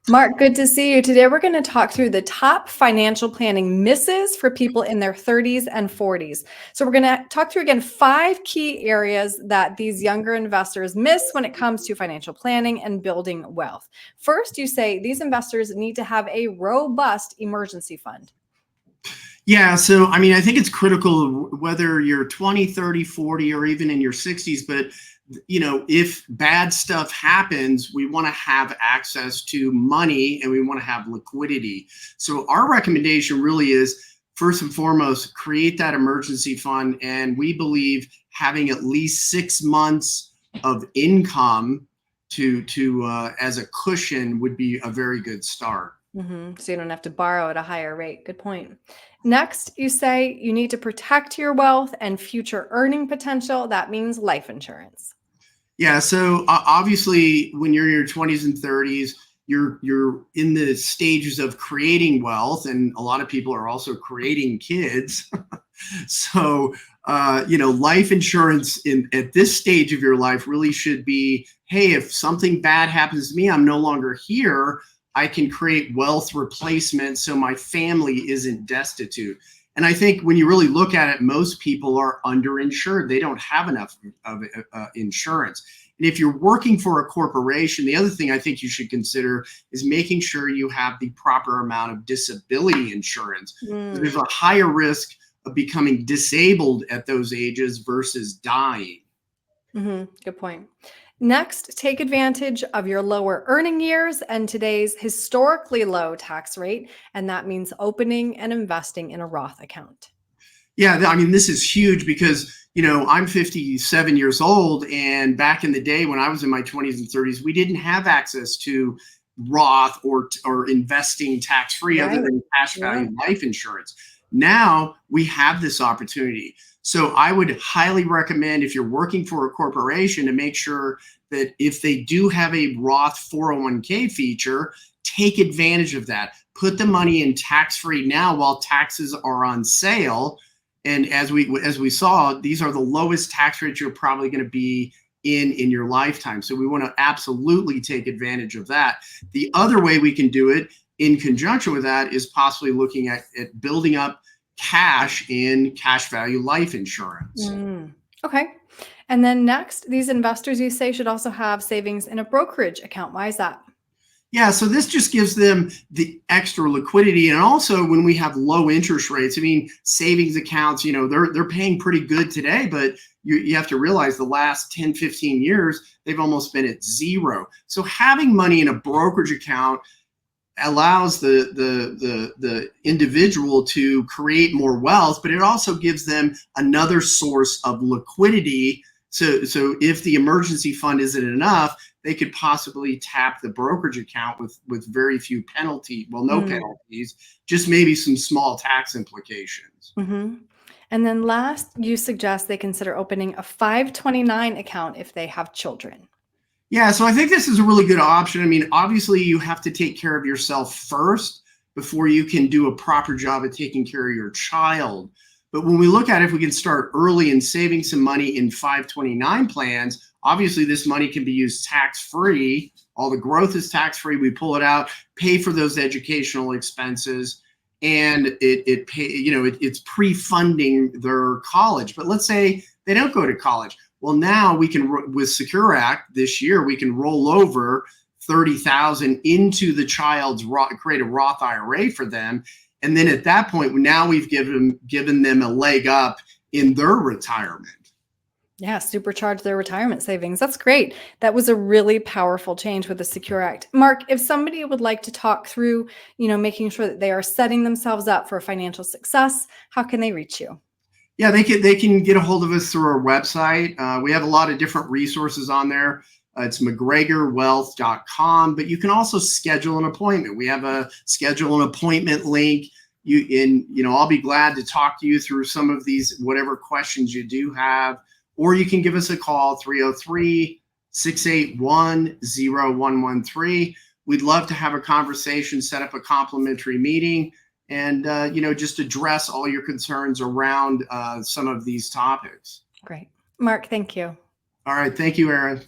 Mark, good to see you. Today, we're going to talk through the top financial planning misses for people in their 30s and 40s. So we're going to talk through, again, 5 key areas that these younger investors miss when it comes to financial planning and building wealth. First, you say these investors need to have a robust emergency fund. Yeah, so I mean, I think it's critical whether you're 20, 30, 40, or even in your 60s, but if bad stuff happens, we want to have access to money and we want to have liquidity. So our recommendation really is, first and foremost, create that emergency fund. And we believe having at least 6 months of income to as a cushion would be a very good start. So you don't have to borrow at a higher rate. Good point. Next, you say you need to protect your wealth and future earning potential. That means life insurance. Yeah, so obviously, when you're in your 20s and 30s, you're in the stages of creating wealth, and a lot of people are also creating kids. So, life insurance at this stage of your life really should be, hey, if something bad happens to me, I'm no longer here. I can create wealth replacement so my family isn't destitute. And I think when you really look at it, most people are underinsured. They don't have enough of insurance. And if you're working for a corporation, the other thing I think you should consider is making sure you have the proper amount of disability insurance. There's a higher risk of becoming disabled at those ages versus dying. Good point. Next, take advantage of your lower earning years and today's historically low tax rate. And that means opening and investing in a Roth account. Yeah, I mean, this is huge because, I'm 57 years old. And back in the day when I was in my 20s and 30s, we didn't have access to Roth or investing tax-free other than cash value life insurance. Now we have this opportunity. So I would highly recommend, if you're working for a corporation, to make sure that if they do have a Roth 401k feature, take advantage of that. Put the money in tax-free now while taxes are on sale. And as we saw, these are the lowest tax rates you're probably going to be in your lifetime. So we want to absolutely take advantage of that. The other way we can do it in conjunction with that is possibly looking at building up cash in cash value life insurance. Okay. And then next, these investors, you say, should also have savings in a brokerage account. Why is that? Yeah, so this just gives them the extra liquidity. And also when we have low interest rates, I mean, savings accounts, they're paying pretty good today, but you have to realize the last 10, 15 years, they've almost been at zero. So having money in a brokerage account allows the individual to create more wealth, but it also gives them another source of liquidity. So if the emergency fund isn't enough, they could possibly tap the brokerage account with very few no penalties, just maybe some small tax implications. And then last, you suggest they consider opening a 529 account if they have children. Yeah, so I think this is a really good option. I mean, obviously you have to take care of yourself first before you can do a proper job of taking care of your child. But when we look at it, if we can start early and saving some money in 529 plans, obviously this money can be used tax-free. All the growth is tax-free. We pull it out, pay for those educational expenses, and it's pre-funding their college. But let's say they don't go to college. Well, now we can, with Secure Act this year, we can roll over $30,000 into the child's create a Roth IRA for them. And then at that point, now we've given them a leg up in their retirement. Yeah, supercharge their retirement savings. That's great. That was a really powerful change with the Secure Act. Mark, if somebody would like to talk through, making sure that they are setting themselves up for financial success, how can they reach you? Yeah, they can get a hold of us through our website. We have a lot of different resources on there. It's McGregorWealth.com, but you can also schedule an appointment. We have a schedule an appointment link. I'll be glad to talk to you through some of these, whatever questions you do have, or you can give us a call, 303-681-0113. We'd love to have a conversation, set up a complimentary meeting, and just address all your concerns around some of these topics. Great. Mark, thank you. All right. Thank you, Erin.